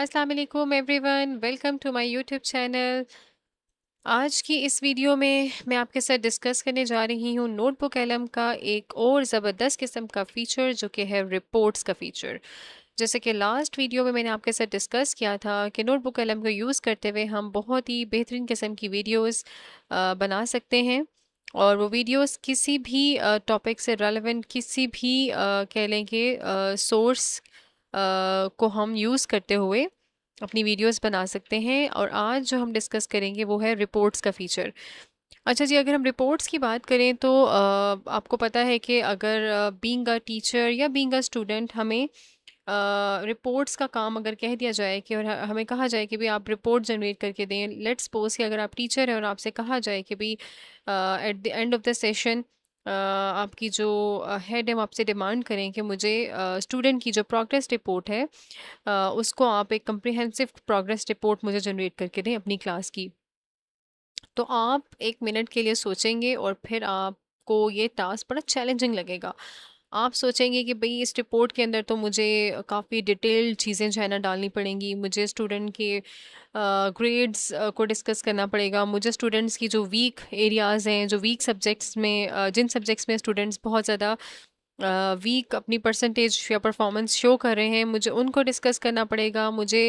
अस्सलाम वालेकुम everyone, welcome to my YouTube channel. आज की इस वीडियो में मैं आपके साथ डिस्कस करने जा रही हूँ नोटबुक एलम का एक और ज़बरदस्त किस्म का फ़ीचर जो कि है रिपोर्ट्स का फ़ीचर। जैसे कि लास्ट वीडियो में मैंने आपके साथ डिस्कस किया था कि नोटबुक एलम को यूज़ करते हुए हम बहुत ही बेहतरीन किस्म की वीडियोस बना सकते हैं। और वो वीडियोस किसी भी टॉपिक से रेलेवेंट किसी भी कह लें कि सोर्स को हम यूज़ करते हुए अपनी वीडियोस बना सकते हैं। और आज जो हम डिस्कस करेंगे वो है रिपोर्ट्स का फ़ीचर। अच्छा जी, अगर हम रिपोर्ट्स की बात करें तो आपको पता है कि अगर बीइंग अ टीचर या बीइंग अ स्टूडेंट हमें रिपोर्ट्स का काम अगर कह दिया जाए कि और हमें कहा जाए कि भाई आप रिपोर्ट जनरेट करके दें। लेट्स सपोज कि अगर आप टीचर हैं और आपसे कहा जाए कि भाई at the end of the session आपकी जो हेड है वो आपसे डिमांड करें कि मुझे स्टूडेंट की जो प्रोग्रेस रिपोर्ट है उसको आप एक कम्प्रिहेंसिव प्रोग्रेस रिपोर्ट मुझे जनरेट करके दें अपनी क्लास की। तो आप 1 मिनट के लिए सोचेंगे और फिर आपको ये टास्क बड़ा चैलेंजिंग लगेगा। आप सोचेंगे कि भई इस रिपोर्ट के अंदर तो मुझे काफ़ी डिटेल्ड चीज़ें जो है ना डालनी पड़ेंगी। मुझे स्टूडेंट के ग्रेड्स को डिस्कस करना पड़ेगा। मुझे स्टूडेंट्स की जो वीक एरियाज़ हैं, जो वीक सब्जेक्ट्स में जिन सब्जेक्ट्स में स्टूडेंट्स बहुत ज़्यादा वीक अपनी परसेंटेज या परफॉर्मेंस शो कर रहे हैं, मुझे उनको डिस्कस करना पड़ेगा। मुझे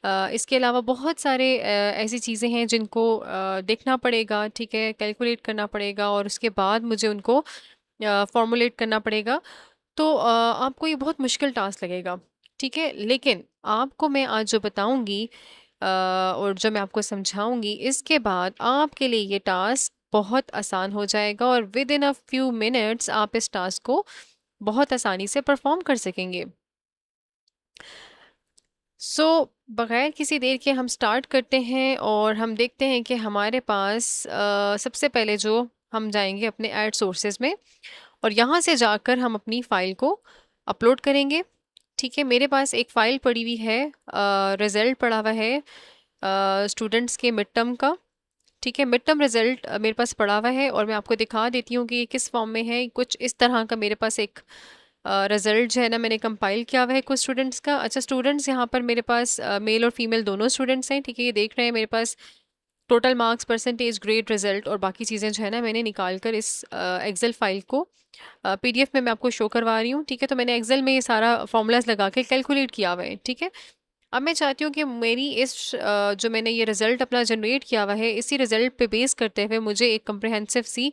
इसके अलावा बहुत सारे ऐसी चीज़ें हैं जिनको देखना पड़ेगा, ठीक है, कैलकुलेट करना पड़ेगा और उसके बाद मुझे उनको फॉर्मुलेट करना पड़ेगा। तो आपको ये बहुत मुश्किल टास्क लगेगा, ठीक है? लेकिन आपको मैं आज जो बताऊँगी और जो मैं आपको समझाऊँगी, इसके बाद आपके लिए ये टास्क बहुत आसान हो जाएगा और with in a few minutes आप इस टास्क को बहुत आसानी से परफॉर्म कर सकेंगे। सो बगैर किसी देर के हम स्टार्ट करते हैं और हम देखते हैं कि हमारे पास सबसे पहले जो हम जाएंगे अपने ऐड सोर्सेज में और यहाँ से जाकर हम अपनी फ़ाइल को अपलोड करेंगे। ठीक है, मेरे पास एक फ़ाइल पड़ी हुई है, रिज़ल्ट पड़ा हुआ है स्टूडेंट्स के मिड टर्म का। ठीक है, मिड टर्म रिज़ल्ट मेरे पास पड़ा हुआ है और मैं आपको दिखा देती हूँ कि ये किस फॉर्म में है। कुछ इस तरह का मेरे पास एक रिज़ल्ट जो है ना मैंने कंपाइल किया हुआ है कुछ स्टूडेंट्स का। अच्छा, स्टूडेंट्स यहाँ पर मेरे पास मेल और फीमेल दोनों स्टूडेंट्स हैं। ठीक है, ये देख रहे हैं मेरे पास total marks, percentage, grade, result और बाकी चीज़ें जो है ना मैंने निकाल कर इस एक्सेल फाइल को पीडीएफ में मैं आपको शो करवा रही हूँ। ठीक है, तो मैंने एक्सेल में ये सारा फॉर्मूलाज लगा के कैलकुलेट किया हुआ है। ठीक है, अब मैं चाहती हूँ कि मेरी इस जो मैंने ये रिज़ल्ट अपना जनरेट किया हुआ है इसी रिज़ल्ट पे बेस करते हुए मुझे एक कम्प्रहेंसिव सी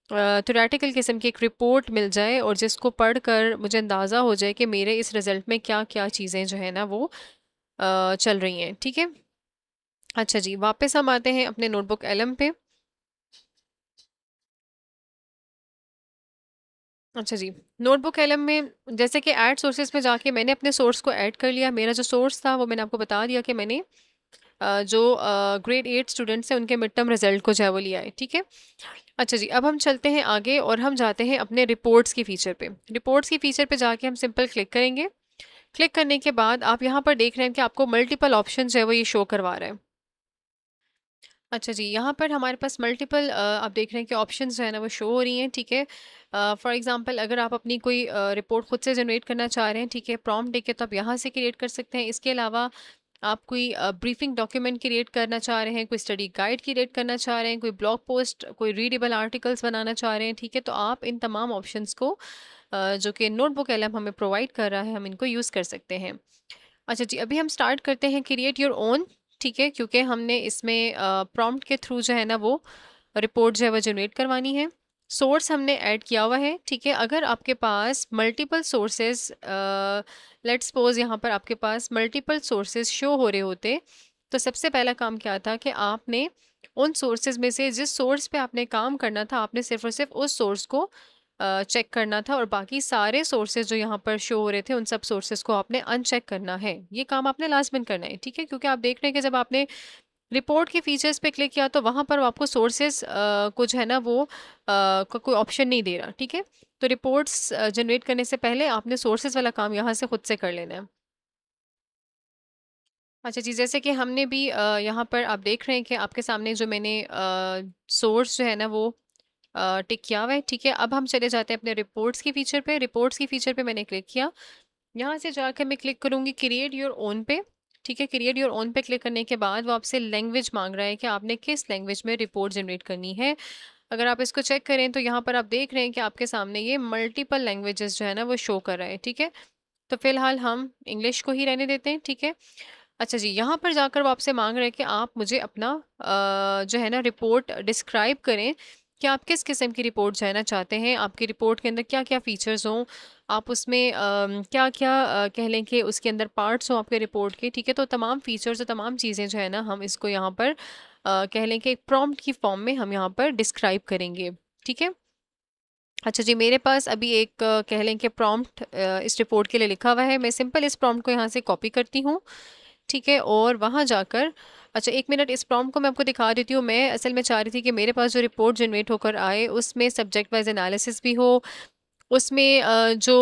थ्योरेटिकल किस्म की एक रिपोर्ट मिल जाए और जिसको पढ़कर मुझे अंदाज़ा हो जाए कि मेरे इस रिज़ल्ट में क्या क्या चीज़ें जो है ना वो चल रही हैं। ठीक है, अच्छा जी, वापस हम आते हैं अपने नोटबुक एलम पे। अच्छा जी, नोटबुक एलम में जैसे कि ऐड सोर्सेज में जाके मैंने अपने सोर्स को ऐड कर लिया। मेरा जो सोर्स था वो मैंने आपको बता दिया कि मैंने जो ग्रेड 8 स्टूडेंट्स हैं उनके मिड टर्म रिजल्ट को जो है वो लिया है। ठीक है, अच्छा जी, अब हम चलते हैं आगे और हम जाते हैं अपने रिपोर्ट्स की फ़ीचर पे। रिपोर्ट्स की फ़ीचर पे जाके हम सिंपल क्लिक करेंगे। क्लिक करने के बाद आप यहाँ पर देख रहे हैं कि आपको मल्टीपल ऑप्शन जो है वो ये शो करवा रहा है। अच्छा जी, यहाँ पर हमारे पास मल्टीपल आप देख रहे हैं कि ऑप्शंस जो है ना वो शो हो रही हैं। ठीक है, फॉर एग्जांपल अगर आप अपनी कोई रिपोर्ट खुद से जनरेट करना चाह रहे हैं, ठीक है, प्रॉम्प्ट देके तो आप यहाँ से क्रिएट कर सकते हैं। इसके अलावा आप कोई ब्रीफिंग डॉक्यूमेंट क्रिएट करना चाह रहे हैं, कोई स्टडी गाइड क्रिएट करना चाह रहे हैं, कोई ब्लॉग पोस्ट, कोई रीडेबल आर्टिकल्स बनाना चाह रहे हैं, ठीक है, तो आप इन तमाम ऑप्शंस को जो कि नोटबुक एलएम हमें प्रोवाइड कर रहा है हम इनको यूज़ कर सकते हैं। अच्छा जी, अभी हम स्टार्ट करते हैं क्रिएट योर ओन। ठीक है, क्योंकि हमने इसमें प्रॉम्प्ट के थ्रू जो है ना वो रिपोर्ट जो है वो जनरेट करवानी है। सोर्स हमने ऐड किया हुआ है। ठीक है, अगर आपके पास मल्टीपल सोर्सेज लेट्स सपोज यहाँ पर आपके पास मल्टीपल सोर्सेज शो हो रहे होते तो सबसे पहला काम क्या था कि आपने उन सोर्सेज में से जिस सोर्स पे आपने काम करना था आपने सिर्फ और सिर्फ उस सोर्स को चेक करना था और बाकी सारे सोर्सेज जो यहाँ पर शो हो रहे थे उन सब सोर्सेज को आपने अनचेक करना है। ये काम आपने लाजमन करना है। ठीक है, क्योंकि आप देख रहे हैं कि जब आपने रिपोर्ट के फीचर्स पे क्लिक किया तो वहाँ पर आपको सोर्सेज कुछ है ना वो का कोई ऑप्शन नहीं दे रहा। ठीक है, तो रिपोर्ट्स जनरेट करने से पहले आपने सोर्सेज वाला काम यहाँ से खुद से कर लेना है। अच्छा जी, जैसे कि हमने भी यहाँ पर आप देख रहे हैं कि आपके सामने जो मैंने सोर्स जो है ना वो टिक किया हुआ है। ठीक है, अब हम चले जाते हैं अपने रिपोर्ट्स की फीचर पे। रिपोर्ट्स की फीचर पे मैंने क्लिक किया। यहाँ से जाकर मैं क्लिक करूँगी क्रिएट योर ओन पे। ठीक है, क्रिएट योर ओन पे क्लिक करने के बाद वो आपसे लैंग्वेज मांग रहा है कि आपने किस लैंग्वेज में रिपोर्ट जनरेट करनी है। अगर आप इसको चेक करें तो यहाँ पर आप देख रहे हैं कि आपके सामने ये मल्टीपल लैंग्वेजेस जो है ना वो शो कर रहा है। ठीक है, तो फिलहाल हम इंग्लिश को ही रहने देते हैं। ठीक है, अच्छा जी, यहाँ पर जाकर वो आपसे मांग रहे हैं कि आप मुझे अपना जो है ना रिपोर्ट डिस्क्राइब करें कि आप किस किस्म की रिपोर्ट जो है ना चाहते हैं, आपकी रिपोर्ट के अंदर क्या क्या फ़ीचर्स हों, आप उसमें क्या क्या कह लें कि उसके अंदर पार्ट्स हों आपके रिपोर्ट के। ठीक है, तो तमाम फ़ीचर्स और तमाम चीज़ें जो है ना हम इसको यहाँ पर कह लें कि एक प्रॉम्प्ट की फॉर्म में हम यहाँ पर डिस्क्राइब करेंगे। ठीक है, अच्छा जी, मेरे पास अभी एक कह लें कि प्रॉम्प्ट इस रिपोर्ट के लिए लिखा हुआ है। मैं सिंपल इस प्रॉम्प्ट को यहाँ से कॉपी करती हूँ। ठीक है, और वहाँ जाकर अच्छा 1 मिनट इस प्रॉम्प्ट को मैं आपको दिखा देती हूँ। मैं असल में चाह रही थी कि मेरे पास जो रिपोर्ट जनरेट होकर आए उसमें सब्जेक्ट वाइज़ एनालिसिस भी हो, उसमें जो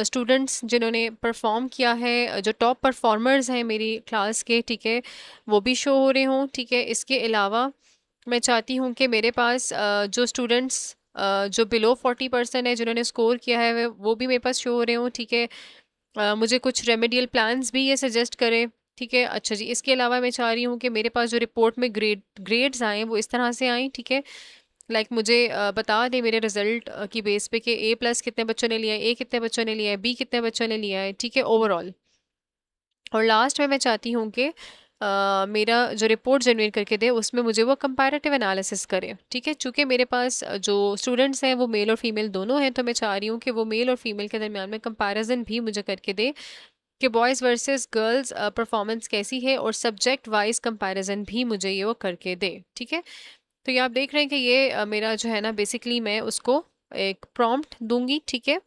स्टूडेंट्स जिन्होंने परफ़ॉर्म किया है, जो टॉप परफ़ॉर्मर्स हैं मेरी क्लास के, ठीक है, वो भी शो हो रहे हों। ठीक है, इसके अलावा मैं चाहती हूँ कि मेरे पास जो स्टूडेंट्स जो बिलो 40% है जिन्होंने स्कोर किया है वो भी मेरे पास शो हो रहे हों। ठीक है, मुझे कुछ रेमेडियल प्लान्स भी ये सजेस्ट करे। ठीक है, अच्छा जी, इसके अलावा मैं चाह रही हूँ कि मेरे पास जो रिपोर्ट में ग्रेड्स आएँ वो इस तरह से आएँ। ठीक है, लाइक मुझे बता दें मेरे रिजल्ट की बेस पे कि A+ कितने बच्चों ने लिया है, A कितने बच्चों ने लिया है, B कितने बच्चों ने लिया है। ठीक है, ओवरऑल। और लास्ट में मैं चाहती हूँ कि मेरा जो रिपोर्ट जनरेट करके दे उसमें मुझे वो कंपैरेटिव एनालिसिस करे। ठीक है, चूँकि मेरे पास जो स्टूडेंट्स हैं वो मेल और फीमेल दोनों हैं, तो मैं चाह रही हूँ कि वो मेल और फीमेल के दरमियान में कंपैरिजन भी मुझे करके दे कि बॉयज़ वर्सेस गर्ल्स परफॉर्मेंस कैसी है, और सब्जेक्ट वाइज कंपैरिजन भी मुझे ये वो करके दे। ठीक है, तो ये आप देख रहे हैं कि ये मेरा जो है ना बेसिकली मैं उसको एक प्रॉम्प्ट दूंगी। ठीक है,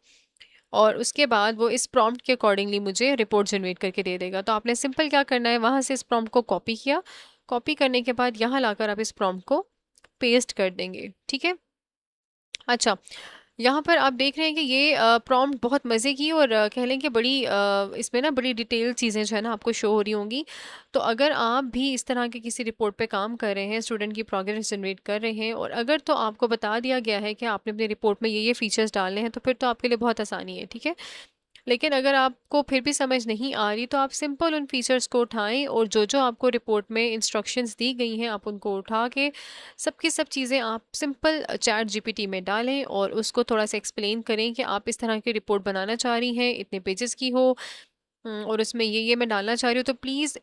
और उसके बाद वो इस प्रॉम्प्ट के अकॉर्डिंगली मुझे रिपोर्ट जनरेट करके दे देगा। तो आपने सिंपल क्या करना है, वहाँ से इस प्रॉम्प्ट को कॉपी किया, कॉपी करने के बाद यहाँ लाकर आप इस प्रॉम्प्ट को पेस्ट कर देंगे। ठीक है, अच्छा, यहाँ पर आप देख रहे हैं कि ये प्रॉम्प्ट बहुत मज़े की और कह लें कि बड़ी इसमें ना बड़ी डिटेल चीज़ें जो है ना आपको शो हो रही होंगी। तो अगर आप भी इस तरह के किसी रिपोर्ट पे काम कर रहे हैं, स्टूडेंट की प्रोग्रेस जनरेट कर रहे हैं, और अगर तो आपको बता दिया गया है कि आपने अपनी रिपोर्ट में ये फ़ीचर्स डालने हैं, तो फिर तो आपके लिए बहुत आसानी है। ठीक है, लेकिन अगर आपको फिर भी समझ नहीं आ रही तो आप सिंपल उन फीचर्स को उठाएं, और जो जो आपको रिपोर्ट में इंस्ट्रक्शंस दी गई हैं आप उनको उठा के सब की सब चीज़ें आप सिंपल चैट जीपीटी में डालें और उसको थोड़ा सा एक्सप्लेन करें कि आप इस तरह की रिपोर्ट बनाना चाह रही हैं, इतने पेजेस की हो, और उसमें ये मैं डालना चाह रही हूँ, तो प्लीज़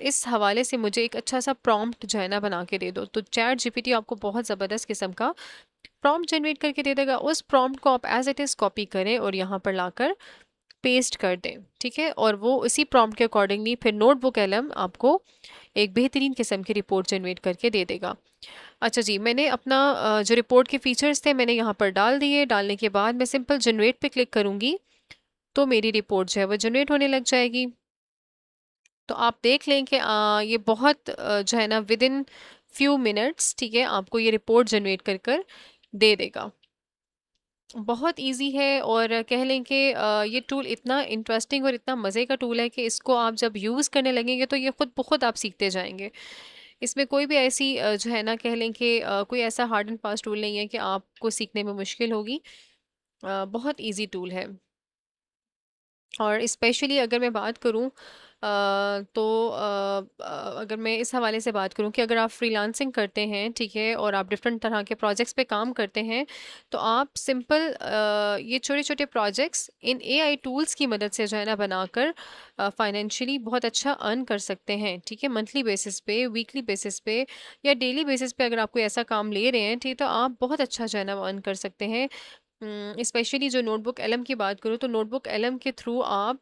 इस हवाले से मुझे एक अच्छा सा प्रॉम्प्ट जो है ना बना के दे दो। तो चैट जीपीटी आपको बहुत ज़बरदस्त किस्म का प्रॉम्प्ट जनरेट करके दे देगा। उस प्रॉम्प्ट को आप एज इट इज़ कॉपी करें और यहाँ पर लाकर पेस्ट कर दें। ठीक है, और वो उसी प्रॉम्प्ट के अकॉर्डिंगली फिर नोटबुक एलएम आपको एक बेहतरीन किस्म की रिपोर्ट जनरेट करके दे देगा। अच्छा जी, मैंने अपना जो रिपोर्ट के फीचर्स थे मैंने यहाँ पर डाल दिए। डालने के बाद मैं सिंपल जनरेट पे क्लिक करूँगी तो मेरी रिपोर्ट जो है वो जनरेट होने लग जाएगी। तो आप देख लें कि ये बहुत जो है ना विद इन फ्यू मिनट्स, ठीक है, आपको ये रिपोर्ट जनरेट कर कर दे देगा। बहुत इजी है, और कह लें कि ये टूल इतना इंटरेस्टिंग और इतना मज़े का टूल है कि इसको आप जब यूज़ करने लगेंगे तो ये खुद ब खुद आप सीखते जाएंगे। इसमें कोई भी ऐसी जो है ना कह लें कि कोई ऐसा हार्ड एंड फास्ट टूल नहीं है कि आपको सीखने में मुश्किल होगी। बहुत इजी टूल है। और स्पेशली अगर मैं बात करूं तो अगर मैं इस हवाले से बात करूं कि अगर आप फ्रीलांसिंग करते हैं, ठीक है, और आप डिफरेंट तरह के प्रोजेक्ट्स पे काम करते हैं, तो आप सिंपल ये छोटे छोटे प्रोजेक्ट्स इन एआई टूल्स की मदद से जो है ना बनाकर फाइनेंशियली बहुत अच्छा अर्न कर सकते हैं। ठीक है, मंथली बेसिस पे, वीकली बेसिस पे, या डेली बेसिस पे अगर आप कोई ऐसा काम ले रहे हैं, ठीक, तो आप बहुत अच्छा जो है ना अर्न कर सकते हैं। स्पेशली जो नोटबुक एलएम की बात करूँ तो नोटबुक एलएम के थ्रू आप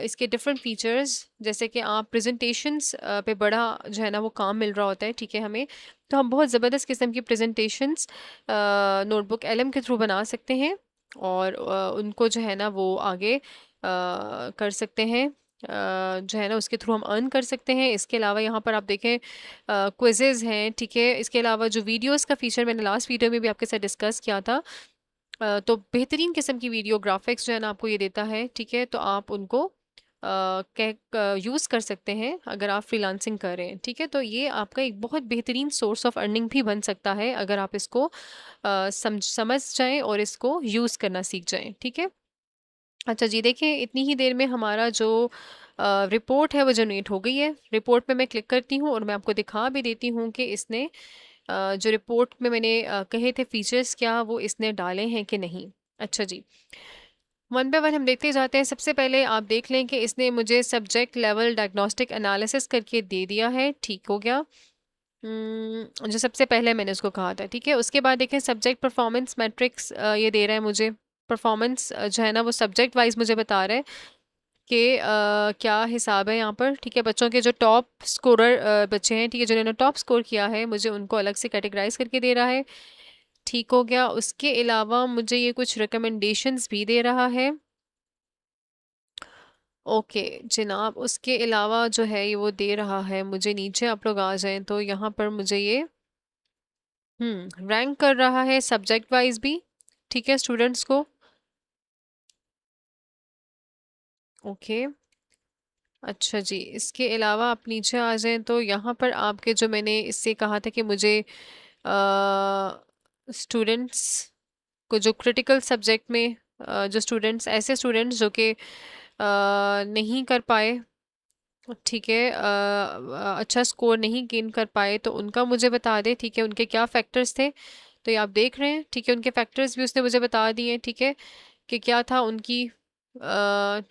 इसके डिफरेंट फीचर्स, जैसे कि आप प्रेजेंटेशंस पे बड़ा जो है ना वो काम मिल रहा होता है, ठीक है, हमें, तो हम बहुत ज़बरदस्त किस्म की प्रेजेंटेशंस नोटबुक एलएम के थ्रू बना सकते हैं, और उनको जो है ना वो आगे कर सकते हैं, जो है ना उसके थ्रू हम अर्न कर सकते हैं। इसके अलावा यहाँ पर आप देखें क्विजेज़ हैं, ठीक है, इसके अलावा जो वीडियोस का फीचर मैंने लास्ट वीडियो में भी आपके साथ डिस्कस किया था, तो बेहतरीन किस्म की वीडियो ग्राफिक्स जो है ना आपको ये देता है। ठीक है, तो आप उनको यूज़ कर सकते हैं अगर आप फ्रीलांसिंग कर रहे हैं। ठीक है, तो ये आपका एक बहुत बेहतरीन सोर्स ऑफ अर्निंग भी बन सकता है अगर आप इसको समझ जाएं और इसको यूज़ करना सीख जाएं। ठीक है, अच्छा जी, देखिए इतनी ही देर में हमारा जो रिपोर्ट है वो जनरेट हो गई है। रिपोर्ट में मैं क्लिक करती हूँ और मैं आपको दिखा भी देती हूँ कि इसने जो रिपोर्ट में मैंने कहे थे फीचर्स क्या वो इसने डाले हैं कि नहीं। अच्छा जी, वन बाय वन हम देखते जाते हैं। सबसे पहले आप देख लें कि इसने मुझे सब्जेक्ट लेवल डायग्नोस्टिक एनालिसिस करके दे दिया है, ठीक हो गया। जो सबसे पहले मैंने उसको कहा था, ठीक है। उसके बाद देखें सब्जेक्ट परफॉर्मेंस मैट्रिक्स ये दे रहा है मुझे। परफॉर्मेंस जो है ना वो सब्जेक्ट वाइज मुझे बता रहा है कि क्या हिसाब है यहाँ पर, ठीक है। बच्चों के जो टॉप स्कोरर बच्चे हैं, ठीक है, जिन्होंने टॉप स्कोर किया है, मुझे उनको अलग से कैटेगराइज करके दे रहा है, ठीक हो गया। उसके अलावा मुझे ये कुछ रिकमेंडेशंस भी दे रहा है। ओके जनाब, उसके अलावा जो है ये वो दे रहा है मुझे, नीचे आप लोग आ जाएं तो यहाँ पर मुझे ये रैंक कर रहा है सब्जेक्ट वाइज भी, ठीक है, स्टूडेंट्स को। ओके अच्छा जी, इसके अलावा आप नीचे आ जाएं तो यहाँ पर आपके जो मैंने इससे कहा था कि मुझे स्टूडेंट्स को जो क्रिटिकल सब्जेक्ट में जो स्टूडेंट्स, ऐसे स्टूडेंट्स जो कि नहीं कर पाए, ठीक है, अच्छा स्कोर नहीं गेन कर पाए, तो उनका मुझे बता दे, ठीक है, उनके क्या फैक्टर्स थे। तो ये आप देख रहे हैं, ठीक है, उनके फैक्टर्स भी उसने मुझे बता दिए, ठीक है, कि क्या था उनकी,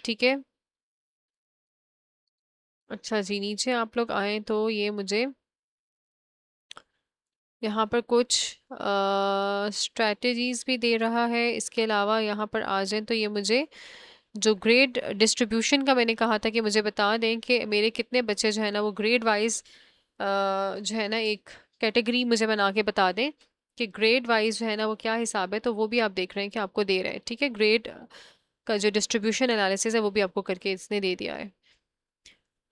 ठीक है। अच्छा जी, नीचे आप लोग आए तो ये मुझे यहाँ पर कुछ स्ट्रैटेजीज भी दे रहा है। इसके अलावा यहाँ पर आ जाएं तो ये मुझे जो ग्रेड डिस्ट्रीब्यूशन का मैंने कहा था कि मुझे बता दें कि मेरे कितने बच्चे जो है ना वो ग्रेड वाइज जो है ना एक कैटेगरी मुझे बना के बता दें कि ग्रेड वाइज जो है ना वो क्या हिसाब है। तो वो भी आप देख रहे हैं कि आपको दे रहे हैं, ठीक है। ग्रेड का जो डिस्ट्रीब्यूशन एनालिसिस है वो भी आपको करके इसने दे दिया है।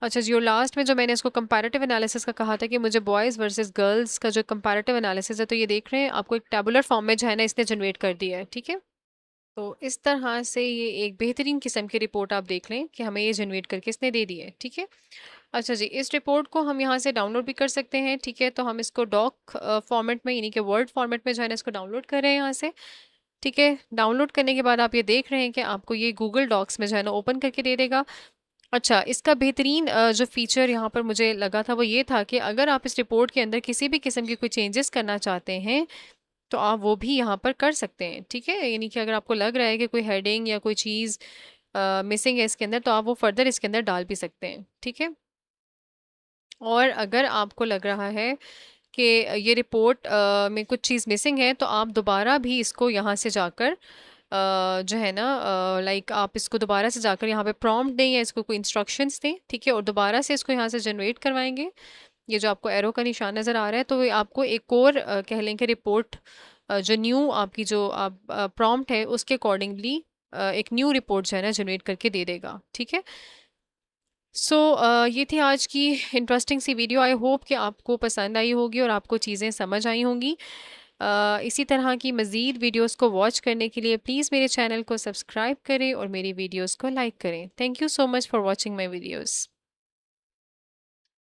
अच्छा जी, और लास्ट में जो मैंने इसको कंपैरेटिव एनालिसिस का कहा था कि मुझे बॉयज़ वर्सेस गर्ल्स का जो कंपैरेटिव एनालिसिस है, तो ये देख रहे हैं आपको एक टेबुलर फॉर्म में जो है ना इसने जनरेट कर दिया है, ठीक है। तो इस तरह से ये एक बेहतरीन किस्म की रिपोर्ट आप देख लें कि हमें ये जनरेट करके इसने दे दी है, ठीक है। अच्छा जी, इस रिपोर्ट को हम यहाँ से डाउनलोड भी कर सकते हैं, ठीक है। तो हम इसको डॉक फॉर्मेट में यानी कि वर्ड फॉर्मेट में जो है ना इसको डाउनलोड कर रहे हैं यहाँ से, ठीक है। डाउनलोड करने के बाद आप ये देख रहे हैं कि आपको ये गूगल डॉक्स में जो है ना ओपन करके दे देगा। अच्छा, इसका बेहतरीन जो फ़ीचर यहाँ पर मुझे लगा था वो ये था कि अगर आप इस रिपोर्ट के अंदर किसी भी किस्म की कोई चेंजेस करना चाहते हैं तो आप वो भी यहाँ पर कर सकते हैं, ठीक है। यानी कि अगर आपको लग रहा है कि कोई हेडिंग या कोई चीज़ मिसिंग है इसके अंदर, तो आप वो फर्दर इसके अंदर डाल भी सकते हैं, ठीक है। और अगर आपको लग रहा है कि ये रिपोर्ट में कुछ चीज़ मिसिंग है, तो आप दोबारा भी इसको यहाँ से जाकर जो है ना लाइक आप इसको दोबारा से जाकर यहाँ पे प्रॉम्प्ट दें या इसको कोई इंस्ट्रक्शंस दें, ठीक है, और दोबारा से इसको यहाँ से जनरेट करवाएंगे। ये जो आपको एरो का निशान नज़र आ रहा है, तो ये आपको एक और कह लें कि रिपोर्ट जो न्यू आपकी जो आप प्रॉम्प्ट है उसके अकॉर्डिंगली एक न्यू रिपोर्ट जो है ना जनरेट करके दे देगा, ठीक है। सो ये थी आज की इंटरेस्टिंग सी वीडियो। आई होप कि आपको पसंद आई होगी और आपको चीज़ें समझ आई होंगी। इसी तरह की मज़ीद वीडियोस को वॉच करने के लिए प्लीज़ मेरे चैनल को सब्सक्राइब करें और मेरी वीडियोस को लाइक करें। Thank you so much for watching my videos.